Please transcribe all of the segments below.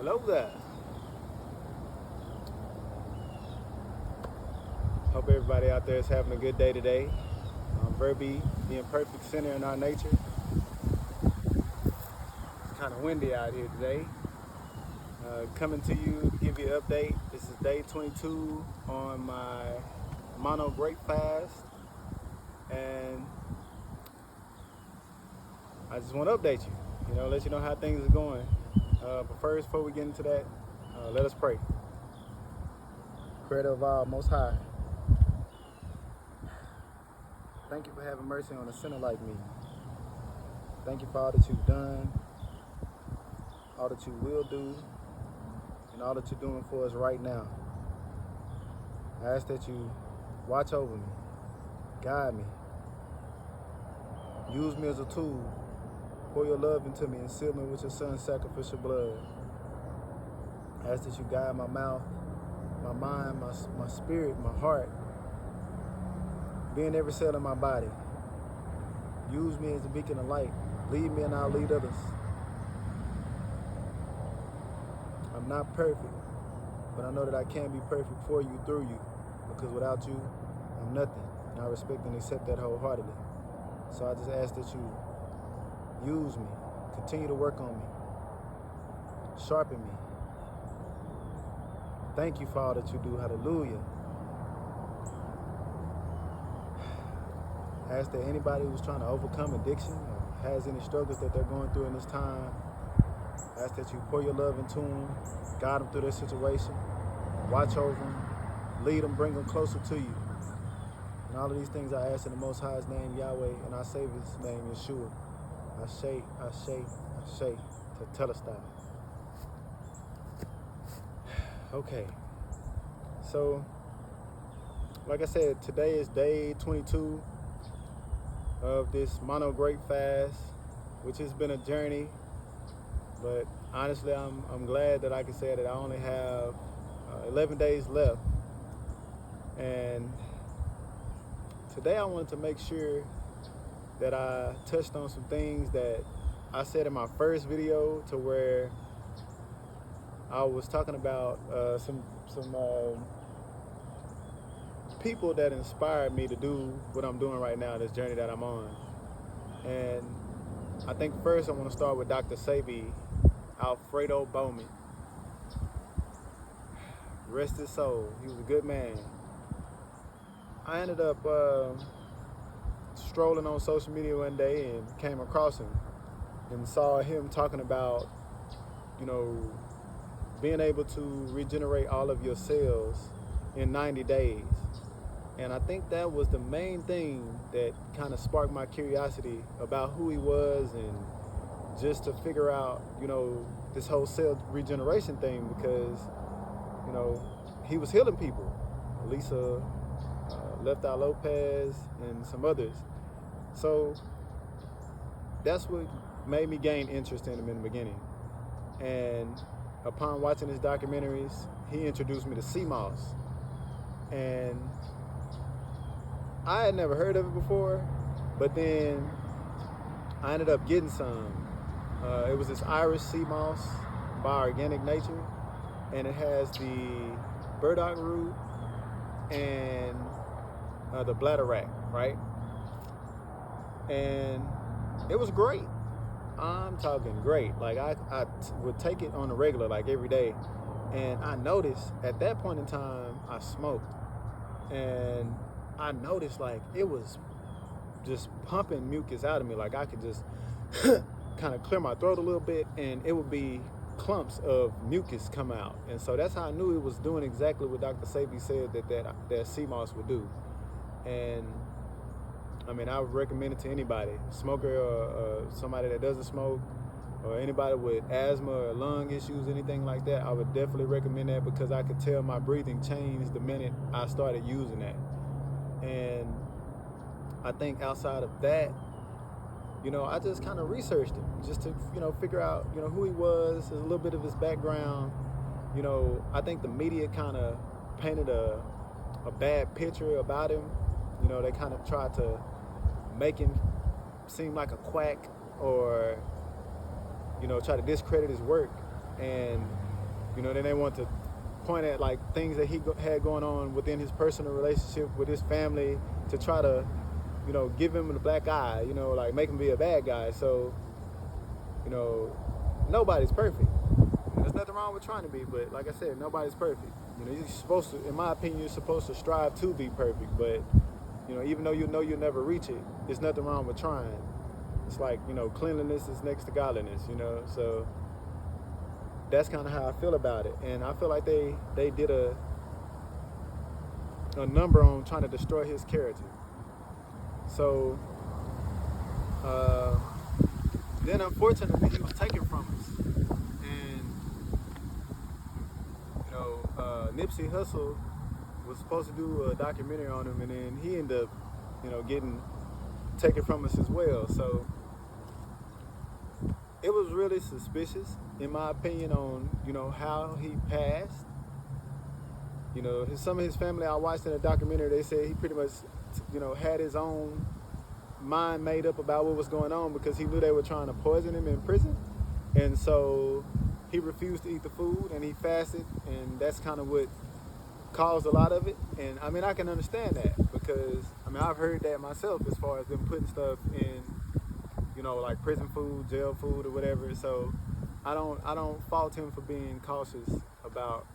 Hello there. Hope everybody out there is having a good day today. Verbi, being perfect center in our nature. It's kind of windy out here today. Coming to you to give you an update. This is day 22 on my mono grape fast. And I just want to update you, let you know how things are going. But first, before we get into that, let us pray. Creator of all, Most High, thank you for having mercy on a sinner like me. Thank you for all that you've done, all that you will do, and all that you're doing for us right now. I ask that you watch over me, guide me, use me as a tool, pour your love into me and seal me with your son's sacrificial blood. I ask that you guide my mouth, my mind, my spirit, my heart, be in every cell in my body. Use me as a beacon of light. Lead me and I'll lead others. I'm not perfect, but I know that I can be perfect for you, through you, because without you, I'm nothing. And I respect and accept that wholeheartedly. So I just ask that you use me, continue to work on me, sharpen me. Thank you for all that you do. Hallelujah. I ask that anybody who's trying to overcome addiction or has any struggles that they're going through in this time, I ask that you pour your love into them, guide them through their situation, watch over them, lead them, bring them closer to you. And all of these things I ask in the Most High's name, Yahweh, and our Savior's name, Yeshua. Ashe, Ashe, Ashe, to Telestai. Okay, so like I said, today is day 22 of this mono grape fast, which has been a journey, but honestly I'm glad that I can say that I only have 11 days left. And today I wanted to make sure that I touched on some things that I said in my first video, to where I was talking about some people that inspired me to do what I'm doing right now, this journey that I'm on. And I think first I want to start with Dr. Sebi, Alfredo Bowman. Rest his soul. He was a good man. I ended up strolling on social media one day and came across him and saw him talking about, being able to regenerate all of your cells in 90 days. And I think that was the main thing that kind of sparked my curiosity about who he was, and just to figure out, this whole cell regeneration thing, because, he was healing people. Lisa, Left Eye Lopez, and some others. So that's what made me gain interest in him in the beginning. And upon watching his documentaries, he introduced me to sea moss. And I had never heard of it before, but then I ended up getting some. It was this Irish sea moss by Organic Nature, and it has the burdock root and the bladderwrack, right? And it was great. I'm talking great. Like I would take it on the regular, like every day. And I noticed at that point in time, I smoked. And I noticed like it was just pumping mucus out of me. Like I could just kind of clear my throat a little bit, and it would be clumps of mucus come out. And so that's how I knew it was doing exactly what Dr. Sebi said that sea moss would do. And I mean, I would recommend it to anybody, smoker or somebody that doesn't smoke, or anybody with asthma or lung issues, anything like that. I would definitely recommend that, because I could tell my breathing changed the minute I started using that. And I think outside of that, I just kind of researched him just to, figure out, who he was, a little bit of his background. I think the media kind of painted a bad picture about him. They kind of tried to make him seem like a quack, or, try to discredit his work. And Then they want to point at like things that he had going on within his personal relationship with his family to try to, give him the black eye, like make him be a bad guy. So, nobody's perfect. There's nothing wrong with trying to be, but like I said, nobody's perfect. You're supposed to, in my opinion, you're supposed to strive to be perfect, but even though you'll never reach it, there's nothing wrong with trying. It's like, cleanliness is next to godliness, so that's kind of how I feel about it. And I feel like they did a number on trying to destroy his character. So then unfortunately he was taken from us. And Nipsey Hussle was supposed to do a documentary on him, and then he ended up, getting taken from us as well. So it was really suspicious, in my opinion, on, how he passed. Some of his family I watched in a documentary, they said he pretty much, had his own mind made up about what was going on because he knew they were trying to poison him in prison. And so he refused to eat the food and he fasted, and that's kind of what caused a lot of it. And I mean, I can understand that because, I've heard that myself as far as them putting stuff in, like prison food, jail food or whatever. So I don't fault him for being cautious about,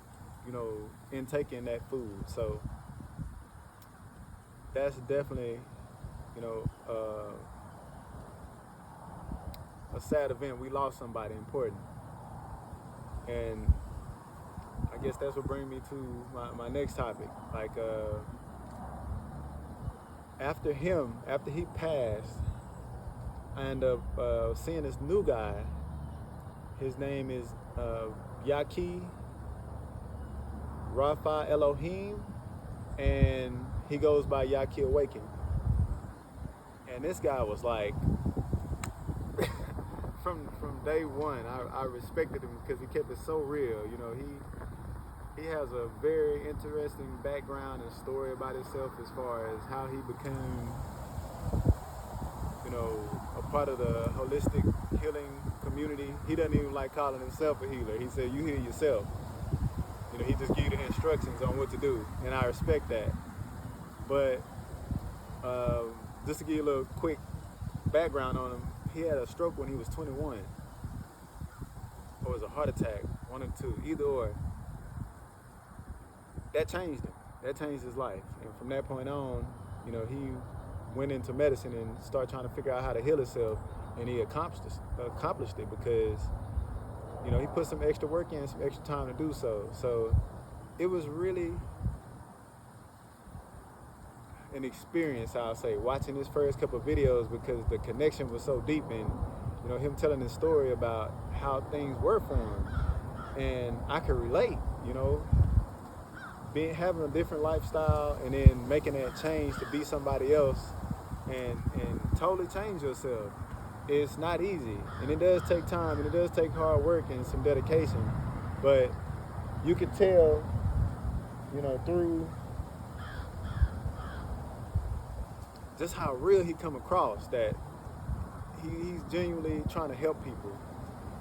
in taking that food. So that's definitely, a sad event. We lost somebody important. And I guess that's what brings me to my next topic. Like, after he passed, I ended up seeing this new guy. His name is Yaki Rafa Elohim, and he goes by Yaki Awaken. And this guy was like, from day one, I respected him because he kept it so real. He has a very interesting background and story about himself as far as how he became, a part of the holistic healing community. He doesn't even like calling himself a healer. He said, you heal yourself. He just gives you the instructions on what to do, and I respect that. But just to give you a little quick background on him, he had a stroke when he was 21, or it was a heart attack, one of the two, either or. That changed him. That changed his life, and from that point on, he went into medicine and started trying to figure out how to heal himself, and he accomplished it because, he put some extra work in, some extra time to do so. So it was really an experience, I'll say, watching his first couple of videos because the connection was so deep, and him telling his story about how things were for him, and I could relate. Having a different lifestyle and then making that change to be somebody else and totally change yourself. It's not easy, and it does take time, and it does take hard work and some dedication, but you could tell, through just how real he come across, that he's genuinely trying to help people.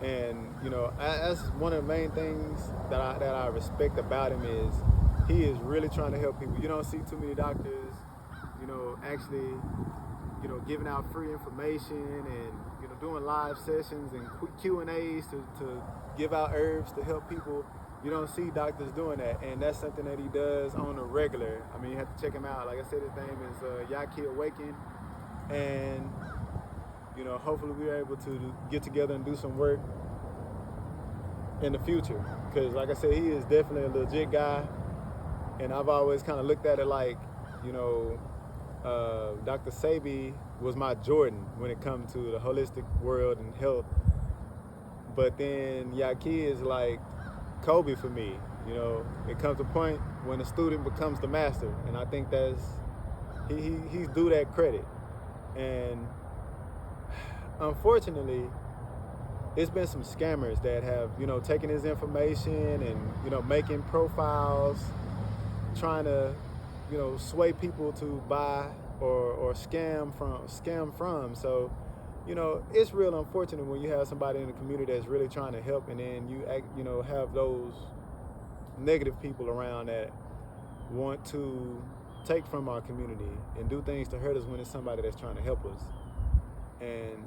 And that's one of the main things that I respect about him is he is really trying to help people. You don't see too many doctors, actually, giving out free information and doing live sessions and Q&As to give out herbs to help people. You don't see doctors doing that, and that's something that he does on a regular. You have to check him out. Like I said, his name is Yaki Awaken, and hopefully we're able to get together and do some work in the future. Because like I said, he is definitely a legit guy, and I've always kind of looked at it like, Dr. Sebi was my Jordan when it comes to the holistic world and health. But then Yaki is like Kobe for me. It comes to a point when a student becomes the master, and I think that's he's due that credit. And unfortunately, it's been some scammers that have taken his information and making profiles, trying to sway people to buy or scam from. So it's real unfortunate when you have somebody in the community that's really trying to help, and then have those negative people around that want to take from our community and do things to hurt us when it's somebody that's trying to help us. And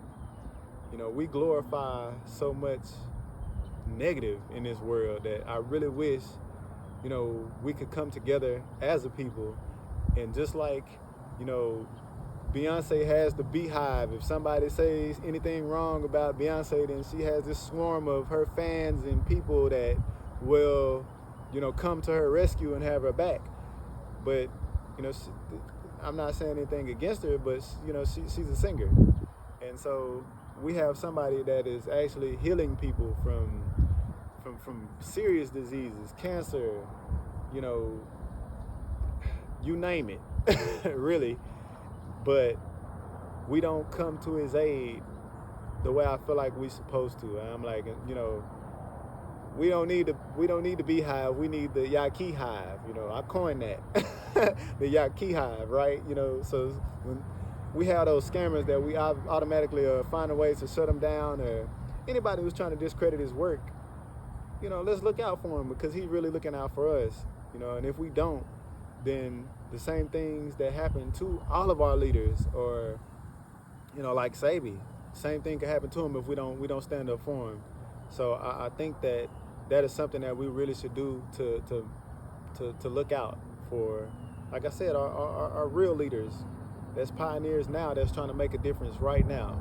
we glorify so much negative in this world that I really wish we could come together as a people, and just like Beyonce has the Beehive. If somebody says anything wrong about Beyonce, then she has this swarm of her fans and people that will come to her rescue and have her back. But I'm not saying anything against her, but she's a singer, and so we have somebody that is actually healing people from serious diseases, cancer, you name it, really. But we don't come to his aid the way I feel like we're supposed to. I'm like, we don't need the Beehive. We need the Yaqui Hive. I coined that, the Yaqui Hive, right? So when we have those scammers that we automatically find ways to shut them down, or anybody who's trying to discredit his work, let's look out for him, because he's really looking out for us. And if we don't, then the same things that happen to all of our leaders, or like Sabi, same thing could happen to him if we don't stand up for him. So I think that is something that we really should do to look out for. Like I said, our real leaders, that's pioneers now, that's trying to make a difference right now.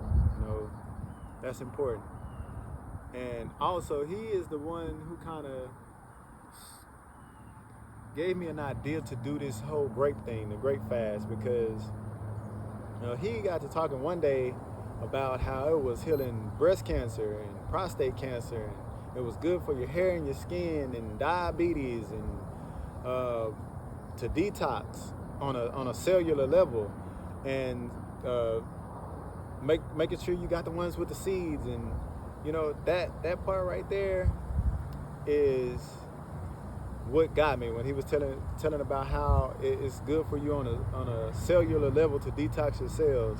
That's important. And also, he is the one who kind of gave me an idea to do this whole grape thing, the grape fast, because he got to talking one day about how it was healing breast cancer and prostate cancer, and it was good for your hair and your skin, and diabetes, and to detox on a cellular level, and making sure you got the ones with the seeds. And that part right there is what got me when he was telling about how it's good for you on a cellular level to detox your cells.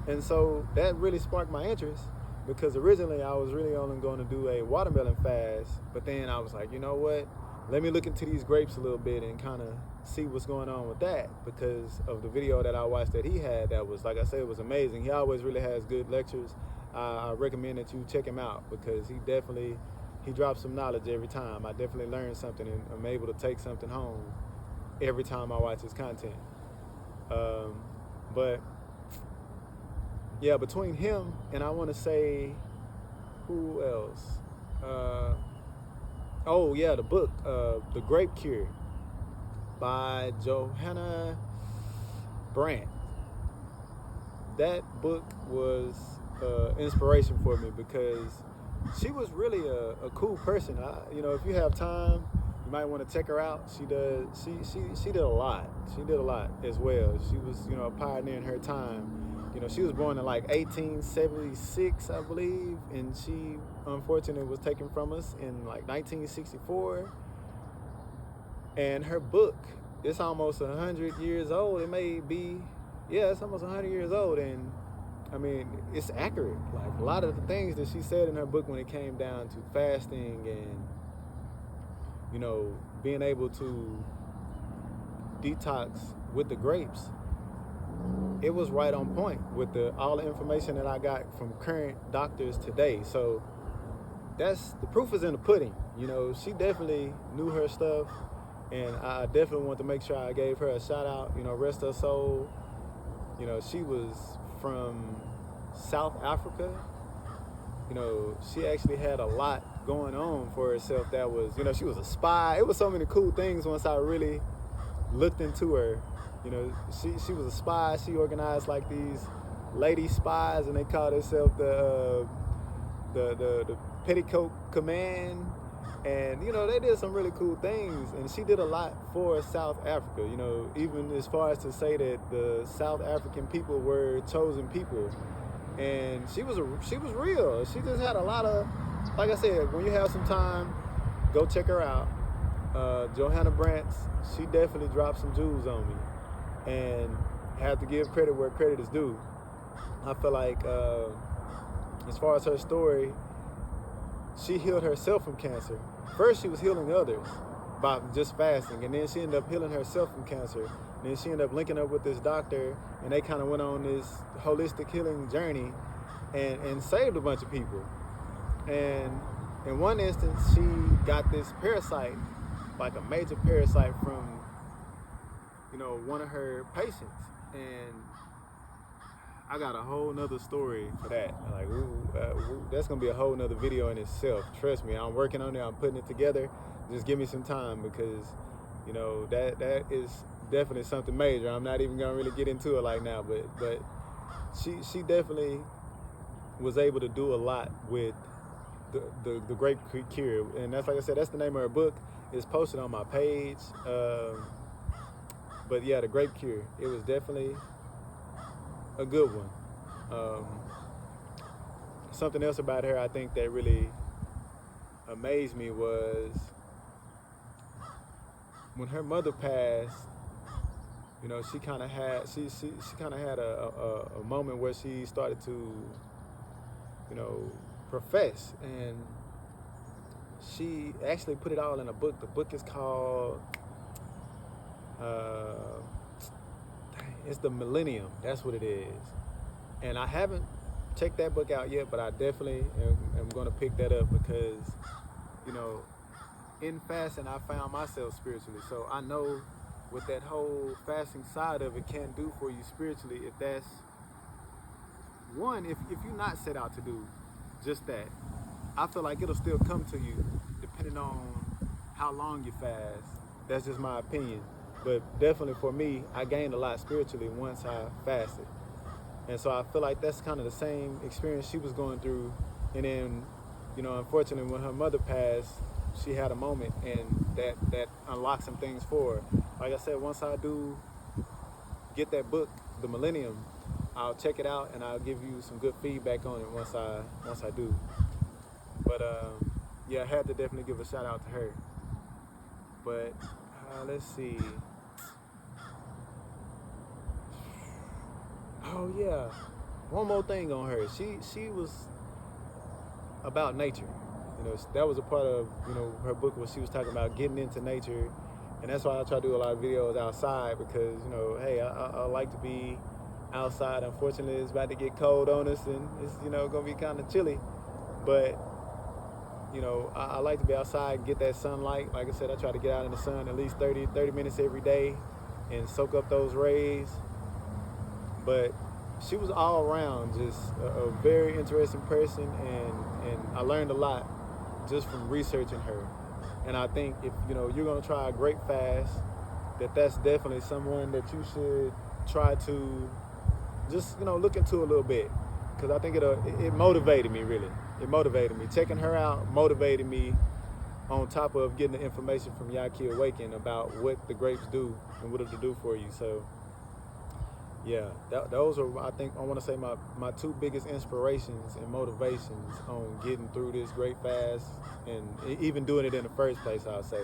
And so that really sparked my interest, because originally I was really only going to do a watermelon fast, but then I was like, you know what, let me look into these grapes a little bit and kind of see what's going on with that, because of the video that I watched that he had that was, like I said, it was amazing. He always really has good lectures. I recommend that you check him out, because he drops some knowledge every time. I definitely learn something, and I'm able to take something home every time I watch his content. But yeah, between him and I want to say, who else? The book, The Grape Cure by Johanna Brandt. That book was inspiration for me, because she was really a cool person. If you have time, you might want to check her out. She did a lot. She did a lot as well. She was, a pioneer in her time. She was born in like 1876, I believe, and she unfortunately was taken from us in like 1964. And her book, it's almost 100 years old. It may be, it's almost 100 years old, and I mean, it's accurate. Like, a lot of the things that she said in her book when it came down to fasting and, being able to detox with the grapes, it was right on point with all the information that I got from current doctors today. So the proof is in the pudding. She definitely knew her stuff, and I definitely want to make sure I gave her a shout out. Rest her soul. She was from South Africa. She actually had a lot going on for herself that was, she was a spy. It was so many cool things once I really looked into her. She was a spy. She organized like these lady spies, and they called themselves the Petticoat Command. And, they did some really cool things, and she did a lot for South Africa, even as far as to say that the South African people were chosen people. And she was real. She just had a lot of, like I said, when you have some time, go check her out. Johanna Brandt, she definitely dropped some jewels on me, and have to give credit where credit is due. I feel like as far as her story, she healed herself from cancer. First, she was healing others by just fasting, and then she ended up healing herself from cancer. And then she ended up linking up with this doctor, and they kind of went on this holistic healing journey and saved a bunch of people. And in one instance, she got this parasite, like a major parasite from, one of her patients. And I got a whole nother story for that. Like, that's gonna be a whole nother video in itself. Trust me, I'm working on it. I'm putting it together. Just give me some time, because, that is definitely something major. I'm not even gonna really get into it like now, but she definitely was able to do a lot with the Grape Cure, and that's, like I said, that's the name of her book. It's posted on my page. But yeah, the Grape Cure. It was definitely a good one. Something else about her I think that really amazed me was when her mother passed. She kind of had a moment where she started to profess, and she actually put it all in a book. The book is called it's the Millennium. That's what it is. And I haven't checked that book out yet, but I definitely am going to pick that up, because in fasting I found myself spiritually. So I know what that whole fasting side of it can do for you spiritually, if that's one, if you're not set out to do just that. I feel like it'll still come to you depending on how long you fast. That's just my opinion. But definitely for me, I gained a lot spiritually once I fasted. And so I feel like that's kind of the same experience she was going through. And then, unfortunately, when her mother passed, she had a moment, and that unlocked some things for her. Like I said, once I do get that book, The Millennium, I'll check it out, and I'll give you some good feedback on it once I do. But yeah, I had to definitely give a shout out to her. But let's see. Oh yeah, one more thing on her. She was about nature. That was a part of her book, where she was talking about getting into nature, and that's why I try to do a lot of videos outside, because hey, I like to be outside. Unfortunately, it's about to get cold on us, and it's gonna be kind of chilly, but I like to be outside and get that sunlight. Like I said, I try to get out in the sun at least 30 minutes every day and soak up those rays. But she was all around just a very interesting person, and I learned a lot just from researching her. And I think if you're gonna try a Grape fast, that's definitely someone that you should try to just look into a little bit, because I think it motivated me, really. It motivated me. Checking her out motivated me, on top of getting the information from Yaki Awaken about what the grapes do and what it'll do for you. So yeah, those are, I think, I want to say my two biggest inspirations and motivations on getting through this Grape fast, and even doing it in the first place, I'll say.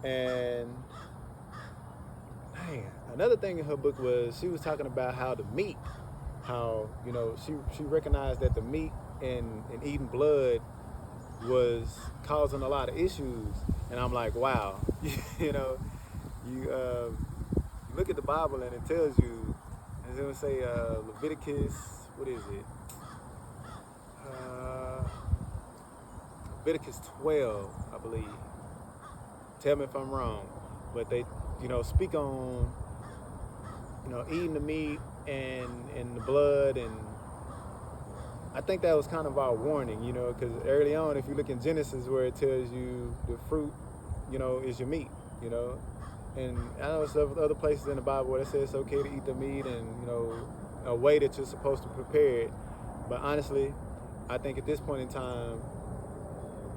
And man, another thing in her book was she was talking about how the meat, how she recognized that the meat and eating blood was causing a lot of issues. And I'm like, wow. You look at the Bible, and it tells you, as it would say, Leviticus, what is it? Leviticus 12, I believe. Tell me if I'm wrong. But they, speak on, eating the meat and the blood. And I think that was kind of our warning, because early on, if you look in Genesis, where it tells you the fruit, is your meat, And I know there's other places in the Bible where it says it's okay to eat the meat, and a way that you're supposed to prepare it. But honestly, I think at this point in time,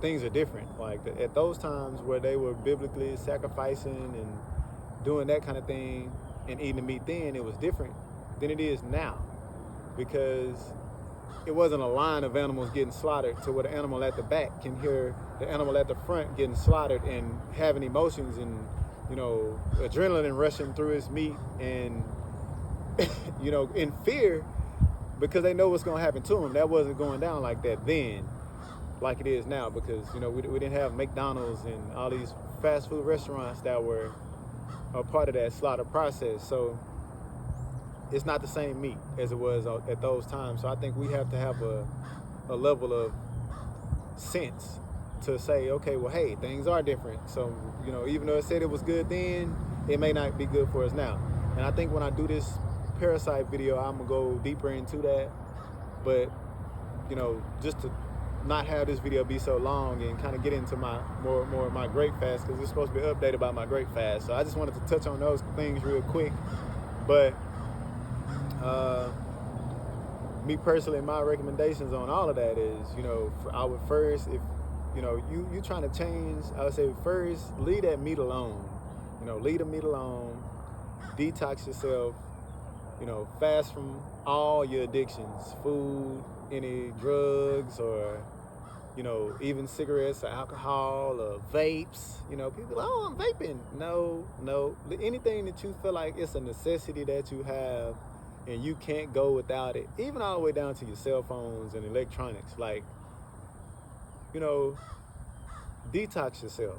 things are different. Like at those times where they were biblically sacrificing and doing that kind of thing and eating the meat, then it was different than it is now, because it wasn't a line of animals getting slaughtered to where the animal at the back can hear the animal at the front getting slaughtered and having emotions and adrenaline rushing through his meat, and in fear, because they know what's going to happen to them. That wasn't going down like that then, like it is now, because we didn't have McDonald's and all these fast food restaurants that were a part of that slaughter process. So it's not the same meat as it was at those times. So I think we have to have a level of sense to say, okay, well, hey, things are different. So, even though it said it was good then, it may not be good for us now. And I think when I do this parasite video, I'm gonna go deeper into that. But, just to not have this video be so long and kind of get into my more of my grape fast, because it's supposed to be updated about my grape fast. So I just wanted to touch on those things real quick. But me personally, my recommendations on all of that is, I would first, if you trying to change, I would say first leave that meat alone. Leave the meat alone, detox yourself, fast from all your addictions, food, any drugs, or even cigarettes or alcohol or vapes. People, oh, I'm vaping. No, anything that you feel like it's a necessity that you have and you can't go without it, even all the way down to your cell phones and electronics. Like, detox yourself,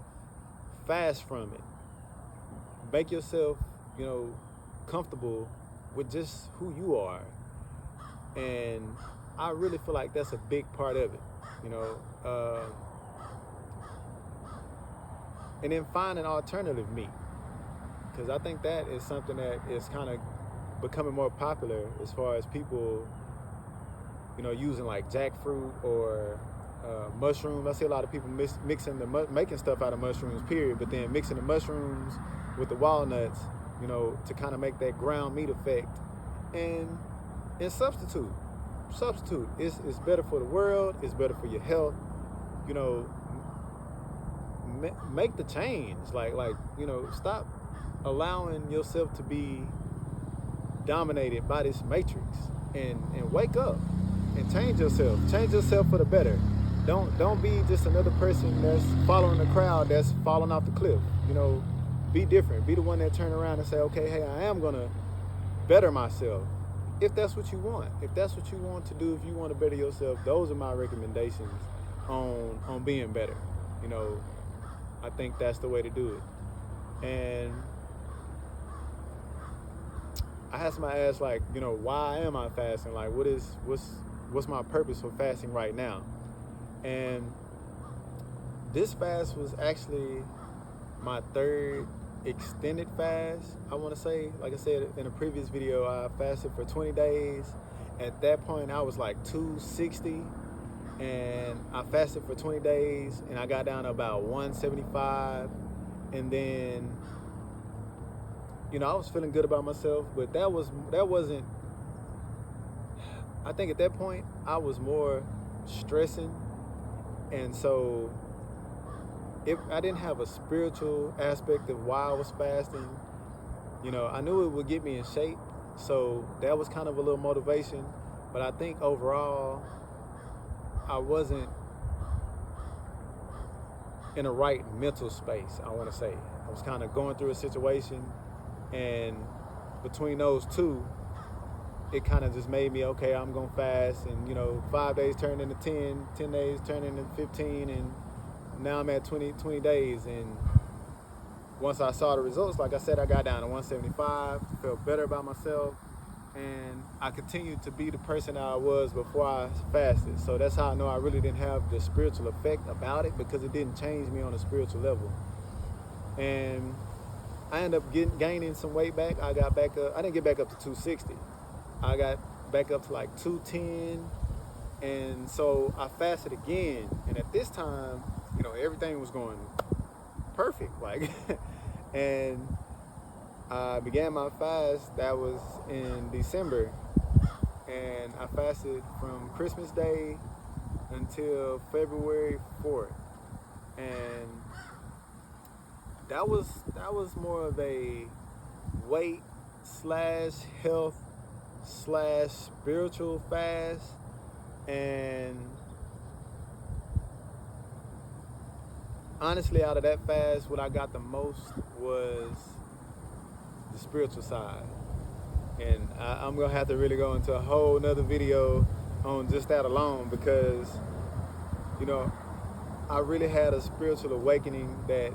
fast from it, make yourself, comfortable with just who you are. And I really feel like that's a big part of it, and then find an alternative meat, because I think that is something that is kind of becoming more popular as far as people, using like jackfruit or mushrooms. I see a lot of people making stuff out of mushrooms, period, but then mixing the mushrooms with the walnuts, to kind of make that ground meat effect, and substitute. It's better for the world. It's better for your health. Make the change. Like stop allowing yourself to be dominated by this matrix, and wake up and change yourself. Change yourself for the better. Don't be just another person that's following the crowd that's falling off the cliff. Be different. Be the one that turn around and say, okay, hey, I am gonna better myself. If that's what you want. If that's what you want to do, if you want to better yourself, those are my recommendations on being better. I think that's the way to do it. And I had somebody ask, like, why am I fasting? Like, what's my purpose for fasting right now? And this fast was actually my third extended fast, I want to say. Like I said in a previous video, I fasted for 20 days. At that point, I was like 260, and I fasted for 20 days, and I got down to about 175, and then I was feeling good about myself, but that wasn't, I think at that point I was more stressing, and so I didn't have a spiritual aspect of why I was fasting. I knew it would get me in shape, so that was kind of a little motivation, but I think overall I wasn't in a right mental space, I want to say. I was kind of going through a situation, and between those two, it kind of just made me, okay, I'm going to fast, and 5 days turned into 10 days turned into 15, and now I'm at 20 days. And once I saw the results, like I said, I got down to 175, felt better about myself, and I continued to be the person that I was before I fasted. So that's how I know I really didn't have the spiritual effect about it, because it didn't change me on a spiritual level. And I ended up gaining some weight back. I got back up. I didn't get back up to 260. I got back up to like 210. And so I fasted again. And at this time, everything was going perfect. Like, and I began my fast. That was in December. And I fasted from Christmas Day until February 4th. And that was more of a weight / health / spiritual fast. And honestly, out of that fast, what I got the most was the spiritual side. And I'm gonna have to really go into a whole nother video on just that alone, because you know I really had a spiritual awakening that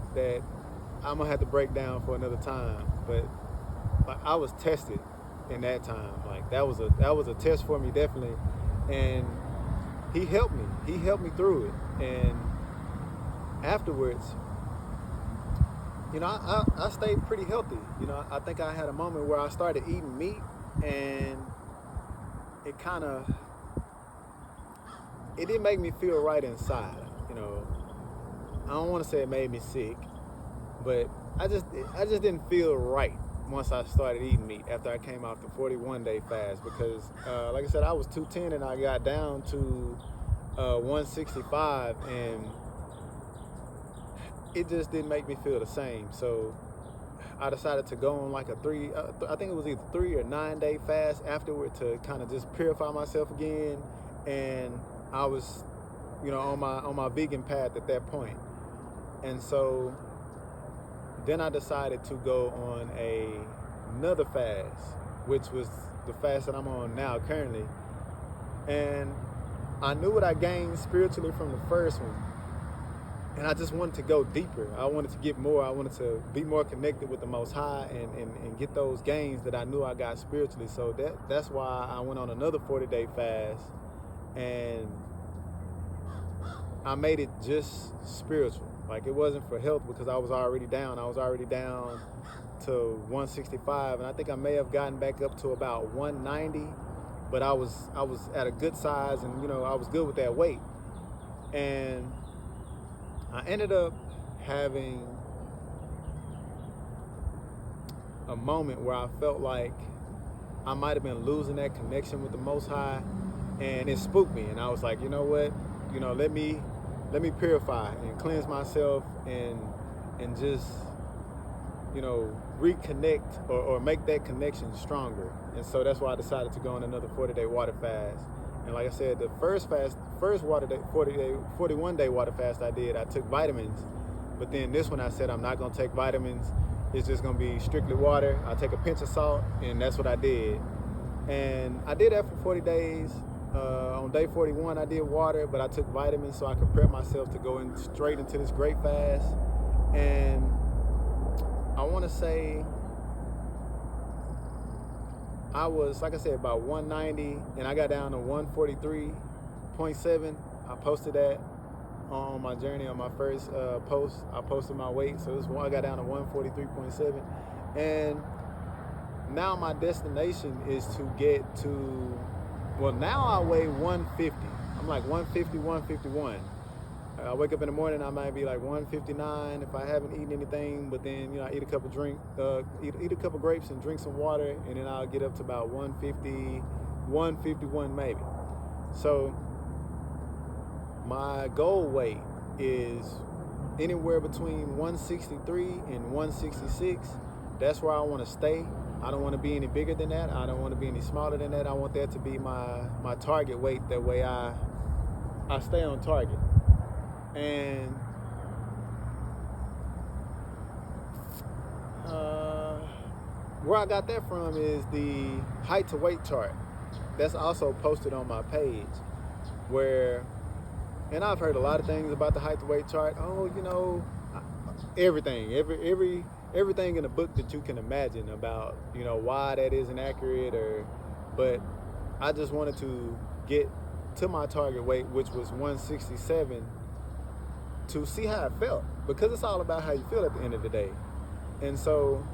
I'm gonna have to break down for another time. But like, I was tested in that time. Like that was a test for me, definitely. And he helped me. He helped me through it. And afterwards, I stayed pretty healthy. I think I had a moment where I started eating meat, and it kind of, it didn't make me feel right inside. I don't want to say it made me sick, but I just didn't feel right once I started eating meat after I came off the 41-day fast, because like I said, I was 210 and I got down to 165, and it just didn't make me feel the same. So I decided to go on like a I think it was either 3 or 9 day fast afterward, to kind of just purify myself again. And I was, on my vegan path at that point. And so then I decided to go on another fast, which was the fast that I'm on now currently. And I knew what I gained spiritually from the first one, and I just wanted to go deeper. I wanted to get more. I wanted to be more connected with the Most High and get those gains that I knew I got spiritually. So that's why I went on another 40-day fast, and I made it just spiritual. Like, it wasn't for health, because I was already down. I was already down to 165, and I think I may have gotten back up to about 190, but I was at a good size, and I was good with that weight. And I ended up having a moment where I felt like I might have been losing that connection with the Most High, and it spooked me. And I was like, you know what? Let me purify and cleanse myself, and just reconnect or make that connection stronger. And so that's why I decided to go on another 40-day water fast. And like I said, the first 41-day water fast I did, I took vitamins. But then this one I said, I'm not gonna take vitamins. It's just gonna be strictly water. I'll take a pinch of salt, and that's what I did. And I did that for 40 days. On day 41, I did water, but I took vitamins so I could prep myself to go straight into this Grape fast. And I wanna say I was, like I said, about 190, and I got down to 143.7. I posted that on my journey on my first post. I posted my weight, so I got down to 143.7. And now my destination is to get to, well, now I weigh 150. I'm like 150, 151. I wake up in the morning, I might be like 159 if I haven't eaten anything, but then I eat a couple eat a couple grapes and drink some water, and then I'll get up to about 150, 151 maybe. So my goal weight is anywhere between 163 and 166. That's where I want to stay. I don't want to be any bigger than that. I don't want to be any smaller than that. I want that to be my target weight. That way I stay on target. And where I got that from is the height to weight chart. That's also posted on my page, and I've heard a lot of things about the height to weight chart. Oh, everything, everything in the book that you can imagine about, why that isn't accurate, but I just wanted to get to my target weight, which was 167, to see how it felt, because it's all about how you feel at the end of the day. And so,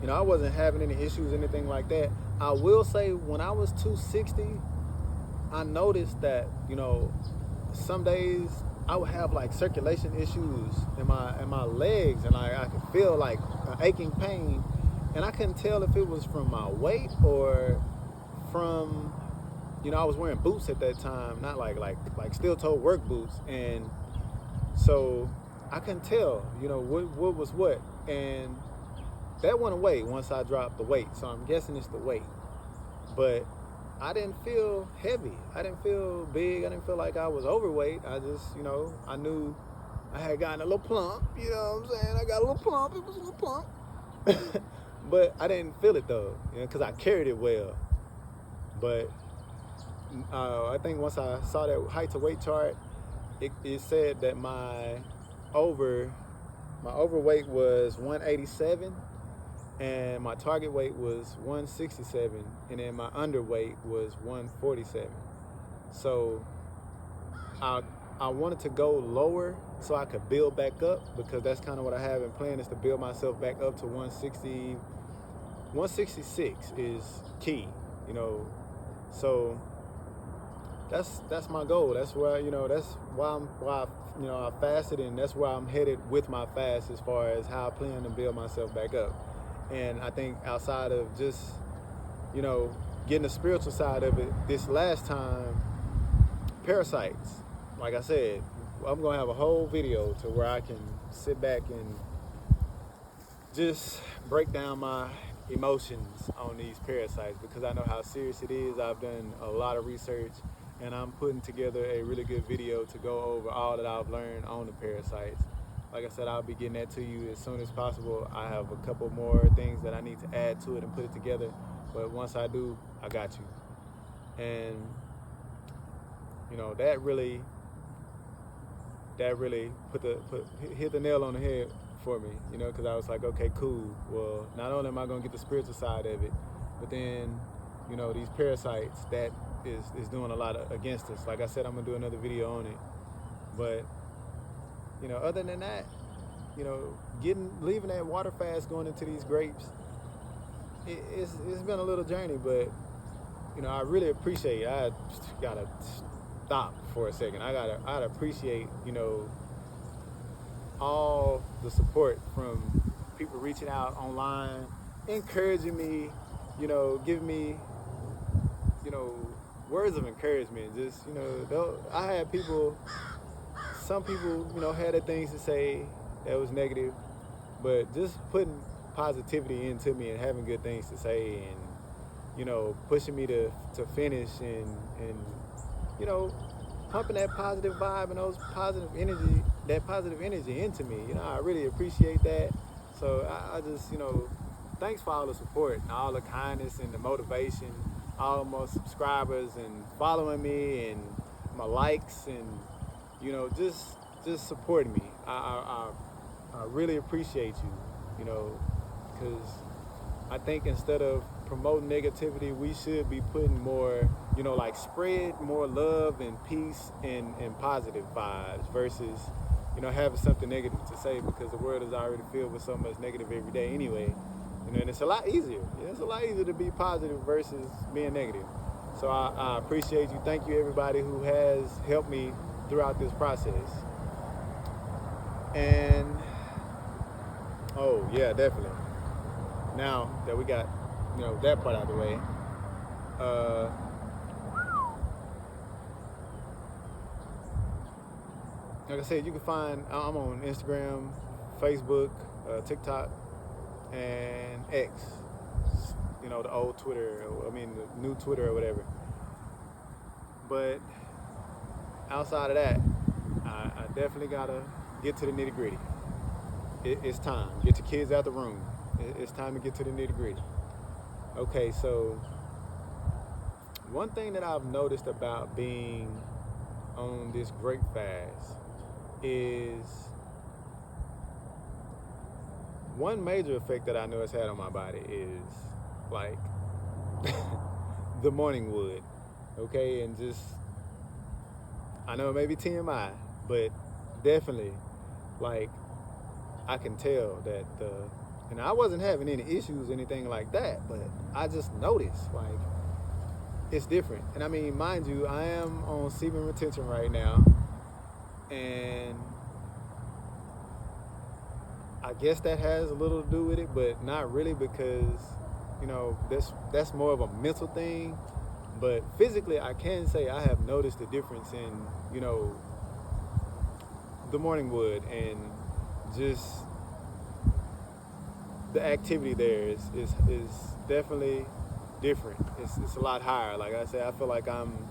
I wasn't having any issues, anything like that. I will say, when I was 260, I noticed that, some days I would have like circulation issues in my legs, and I could feel like an aching pain, and I couldn't tell if it was from my weight or from, I was wearing boots at that time, not like steel-toe work boots, and so I couldn't tell, what was what. And that went away once I dropped the weight, so I'm guessing it's the weight. But I didn't feel heavy. I didn't feel big. I didn't feel like I was overweight. I just, I knew I had gotten a little plump. You know what I'm saying? I got a little plump. It was a little plump. but I didn't feel it though, because I carried it well. But I think once I saw that height to weight chart, it said that my overweight was 187, and my target weight was 167, and then my underweight was 147. So I wanted to go lower so I could build back up, because that's kind of what I have in plan, is to build myself back up to 160. 166 is key, so that's my goal. That's where, that's why I fasted, and that's where I'm headed with my fast, as far as how I plan to build myself back up. And I think outside of just, getting the spiritual side of it, this last time, parasites, like I said, I'm gonna have a whole video to where I can sit back and just break down my emotions on these parasites, because I know how serious it is. I've done a lot of research, and I'm putting together a really good video to go over all that I've learned on the parasites. Like I said, I'll be getting that to you as soon as possible. I have a couple more things that I need to add to it and put it together, but once I do, I got you. And that really hit the nail on the head for me, because I was like, okay, cool. Well, not only am I gonna get the spiritual side of it, but then, these parasites, that is doing a lot against us. Like I said, I'm gonna do another video on it. But, other than that, leaving that water fast, going into these grapes, it's been a little journey, but, I really appreciate it. I gotta stop for a second. I'd appreciate, all the support from people reaching out online, encouraging me, giving me, words of encouragement. Just, I had some people, had their things to say that was negative, but just putting positivity into me and having good things to say, and, pushing me to finish, and pumping that positive vibe and that positive energy into me. I really appreciate that. So I just, thanks for all the support and all the kindness and the motivation, all my subscribers and following me, and my likes, and, just supporting me. I really appreciate you, because I think instead of promoting negativity, we should be putting more, spread more love and peace and positive vibes, versus, having something negative to say, because the world is already filled with so much negative every day anyway. And it's a lot easier. It's a lot easier to be positive versus being negative. So I appreciate you. Thank you, everybody who has helped me throughout this process. And, oh yeah, definitely. Now that we got, that part out of the way, like I said, you can find, I'm on Instagram, Facebook, TikTok, and X, the old Twitter, the new Twitter or whatever. But outside of that, I definitely gotta get to the nitty gritty. It's time. Get your kids out the room. It's time to get to the nitty gritty. Okay, so one thing that I've noticed about being on this grape fast is one major effect that I know it's had on my body is like the morning wood. Okay, and just, I know it may be TMI, but definitely, like, I can tell that and I wasn't having any issues, anything like that, but I just noticed, like, it's different. And I mean, mind you, I am on semen retention right now, and I guess that has a little to do with it, but not really, because, that's more of a mental thing. But physically, I can say I have noticed a difference in, the morning wood, and just the activity there is definitely different. It's a lot higher. Like I said, I feel like I'm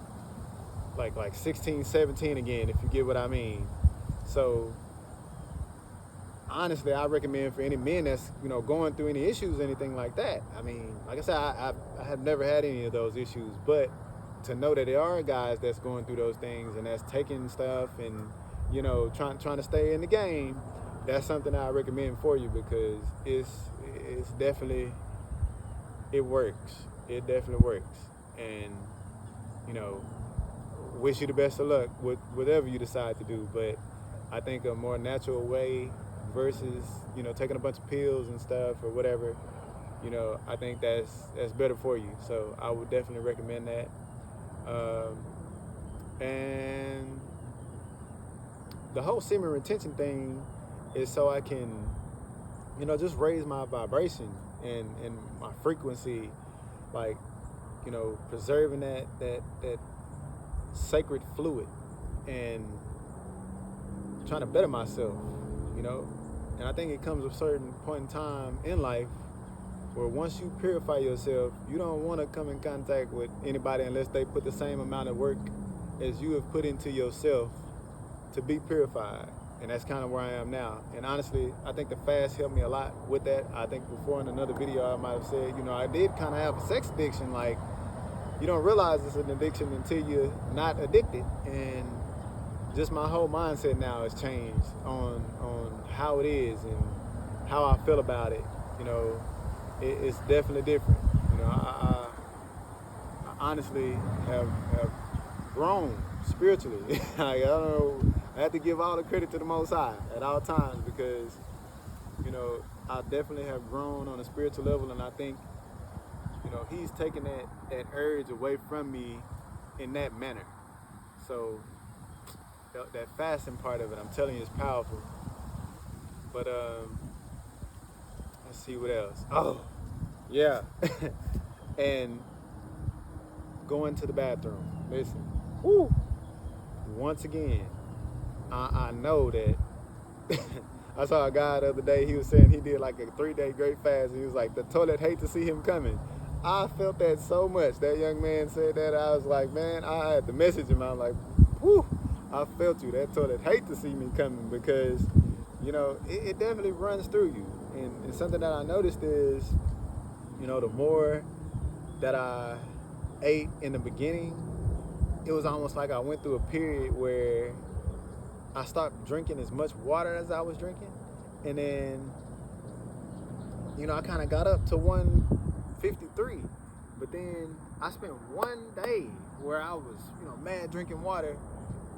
like 16, 17 again, if you get what I mean. So honestly, I recommend for any men that's, you know, going through any issues, anything like that. I mean, like I said, I have never had any of those issues, but to know that there are guys that's going through those things and that's taking stuff and, you know, trying to stay in the game, that's something I recommend for you, because it's definitely, it works. It definitely works. And, you know, wish you the best of luck with whatever you decide to do. But I think a more natural way versus, you know, taking a bunch of pills and stuff or whatever, you know, I think that's better for you. So I would definitely recommend that. And the whole semen retention thing is so I can, you know, just raise my vibration and my frequency, like, you know, preserving that sacred fluid and trying to better myself, you know. And I think it comes a certain point in time in life where once you purify yourself, you don't want to come in contact with anybody unless they put the same amount of work as you have put into yourself to be purified. And that's kind of where I am now. And honestly, I think the fast helped me a lot with that. I think before in another video I might have said, you know, I did kind of have a sex addiction. Like, you don't realize it's an addiction until you're not addicted. And just my whole mindset now has changed on how it is and how I feel about it. You know, it's definitely different. You know, I honestly have grown spiritually. Like, I don't know, I have to give all the credit to the Most High at all times, because, you know, I definitely have grown on a spiritual level, and I think, you know, he's taken that urge away from me in that manner. So that fasting part of it, I'm telling you, is powerful. But let's see what else. Oh, yeah. And going to the bathroom. Listen, whoo. Once again, I know that I saw a guy the other day, he was saying he did like a 3-day Grape fast, and he was like, the toilet hate to see him coming. I felt that so much. That young man said that, I was like, man, I had to message him. I was like, whew, I felt you. That toilet hate to see me coming, because, you know, it definitely runs through you. And something that I noticed is, you know, the more that I ate in the beginning, it was almost like I went through a period where I stopped drinking as much water as I was drinking. And then, you know, I kind of got up to 153. But then I spent one day where I was, you know, mad drinking water.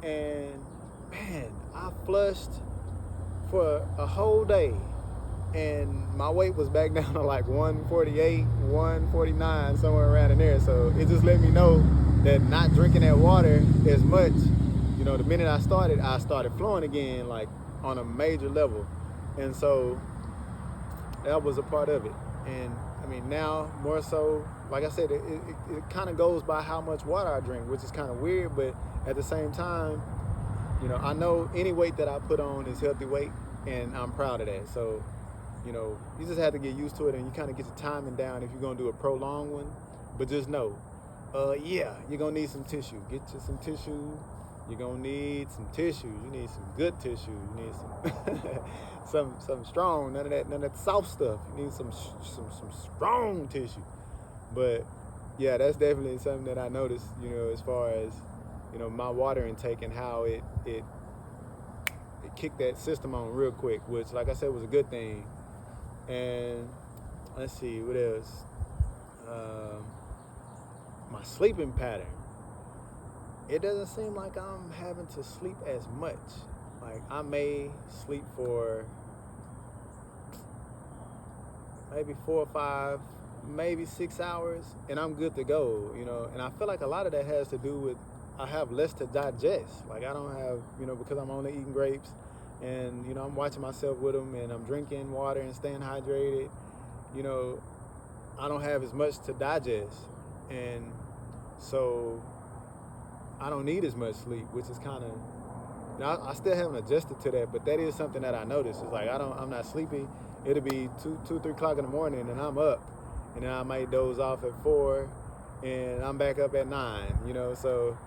And, man, I flushed for a whole day. And my weight was back down to like 148, 149, somewhere around in there. So it just let me know that not drinking that water as much, you know, the minute I started flowing again, like on a major level. And so that was a part of it. And I mean, now more so, like I said, it kind of goes by how much water I drink, which is kind of weird. But at the same time, you know, I know any weight that I put on is healthy weight, and I'm proud of that. So, you know, you just have to get used to it, and you kind of get your timing down if you're going to do a prolonged one. But just know, yeah, you're going to need some tissue. Get you some tissue. You're going to need some tissue. You need some good tissue. You need some some strong, none of that soft stuff. You need some strong tissue. But, yeah, that's definitely something that I noticed, you know, as far as, you know, my water intake and how it kicked that system on real quick, which, like I said, was a good thing. And let's see, what else? My sleeping pattern. It doesn't seem like I'm having to sleep as much. Like, I may sleep for maybe 4 or 5, maybe 6 hours, and I'm good to go, you know. And I feel like a lot of that has to do with I have less to digest. Like, I don't have, you know, because I'm only eating grapes, and, you know, I'm watching myself with them, and I'm drinking water and staying hydrated, you know, I don't have as much to digest. And so I don't need as much sleep, which is kind of, you know, I still haven't adjusted to that, but that is something that I noticed. It's like, I'm not sleepy. It'll be 2, 3 o'clock in the morning, and I'm up, and then I might doze off at 4, and I'm back up at 9, you know. So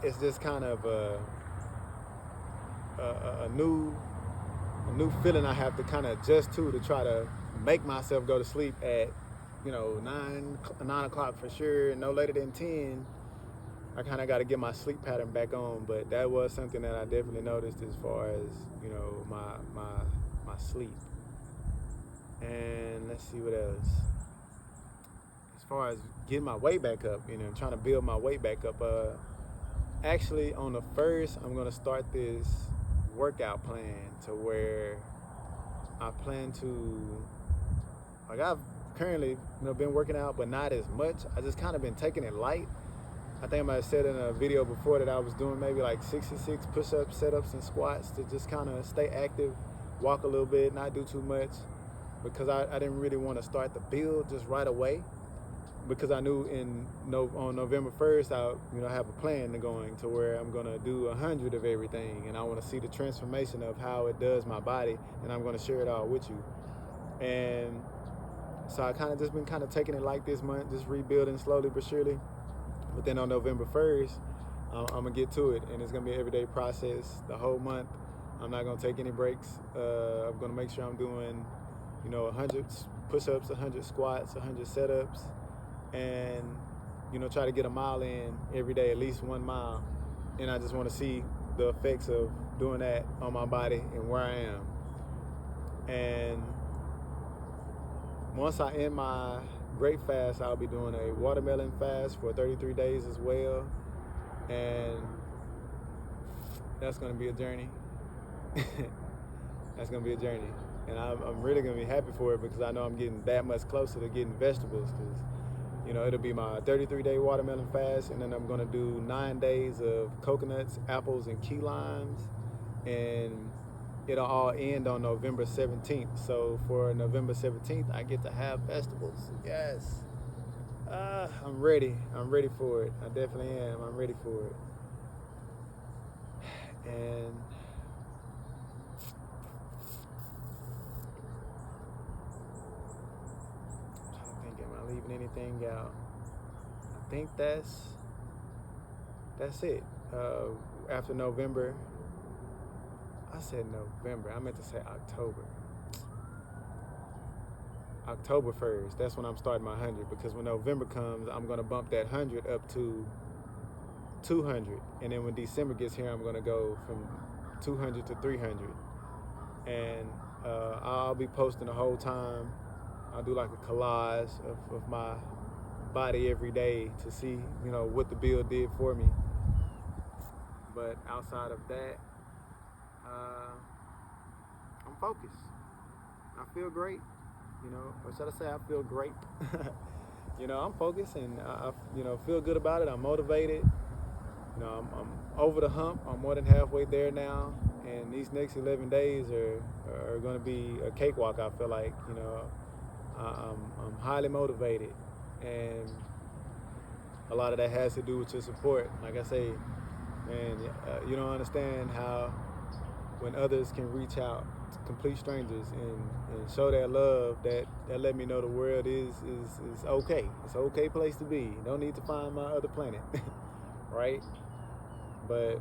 it's just kind of a new new feeling I have to kind of adjust to try to make myself go to sleep at 9 o'clock for sure, no later than 10. I kind of got to get my sleep pattern back on, but that was something that I definitely noticed as far as my sleep. And let's see what else. As far as getting my weight back up, trying to build my weight back up. Actually, on the 1st, I'm gonna start this workout plan to where I plan to, like, I've currently been working out, but not as much. I just kind of been taking it light. I think I might have said in a video before that I was doing maybe like 66 push-ups, sit-ups, and squats to just kind of stay active, walk a little bit, not do too much, because I didn't really want to start the build just right away, because I knew on November 1st I have a plan to going to where I'm gonna do 100 of everything, and I want to see the transformation of how it does my body, and I'm gonna share it all with you. And so I kind of just been kind of taking it like this month, just rebuilding slowly but surely. But then on November 1st, I'm gonna get to it, and it's gonna be an everyday process the whole month. I'm not gonna take any breaks. I'm gonna make sure I'm doing 100 push-ups, 100 squats, 100 setups, and try to get a mile in every day, at least 1 mile. And I just want to see the effects of doing that on my body and where I am. And once I end my Grape fast, I'll be doing a watermelon fast for 33 days as well, and that's going to be a journey. That's going to be a journey, and I'm really going to be happy for it, because I know I'm getting that much closer to getting vegetables, because it'll be my 33-day watermelon fast, and then I'm going to do 9 days of coconuts, apples, and key limes, and it'll all end on November 17th. So for November 17th, I get to have vegetables. Yes. I'm ready. I'm ready for it. I definitely am. I'm ready for it. And I'm trying to think, am I leaving anything out? I think that's it. After November, I said November. I meant to say October. October 1st, that's when I'm starting my 100, because when November comes, I'm going to bump that 100 up to 200. And then when December gets here, I'm going to go from 200 to 300. And I'll be posting the whole time. I'll do like a collage of my body every day to see, what the build did for me. But outside of that, I'm focused. I feel great, or should I say I feel great? I'm focused, and I feel good about it. I'm motivated. I'm over the hump. I'm more than halfway there now, and these next 11 days are going to be a cakewalk. I feel like, I'm highly motivated, and a lot of that has to do with your support. Like I say, man, you don't understand how when others can reach out to complete strangers and show that love, that let me know the world is okay. It's an okay place to be. Don't need to find my other planet, right? But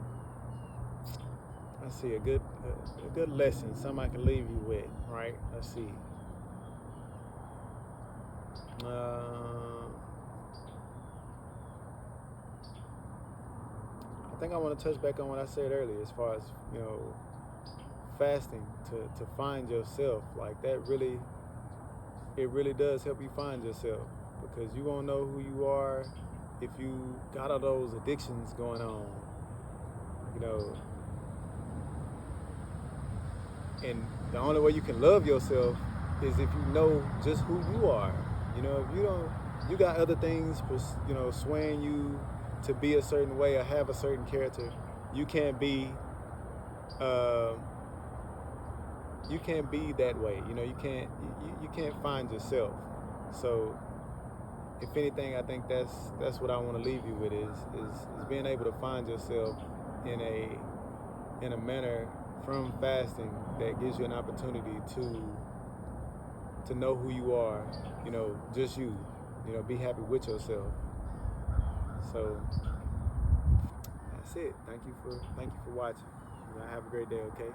let's see, a good lesson, something I can leave you with, right? Let's see. I think I want to touch back on what I said earlier, as far as fasting to find yourself. Like, that really, it really does help you find yourself, because you won't know who you are if you got all those addictions going on, and the only way you can love yourself is if you know just who you are. If you don't, you got other things, swaying you to be a certain way or have a certain character. You can't be that way. You can't find yourself. So if anything, I think that's what I want to leave you with, is being able to find yourself in a manner from fasting that gives you an opportunity to know who you are, just you, be happy with yourself. So that's it. Thank you for watching. Have a great day, okay?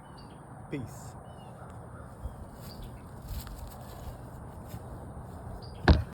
Peace.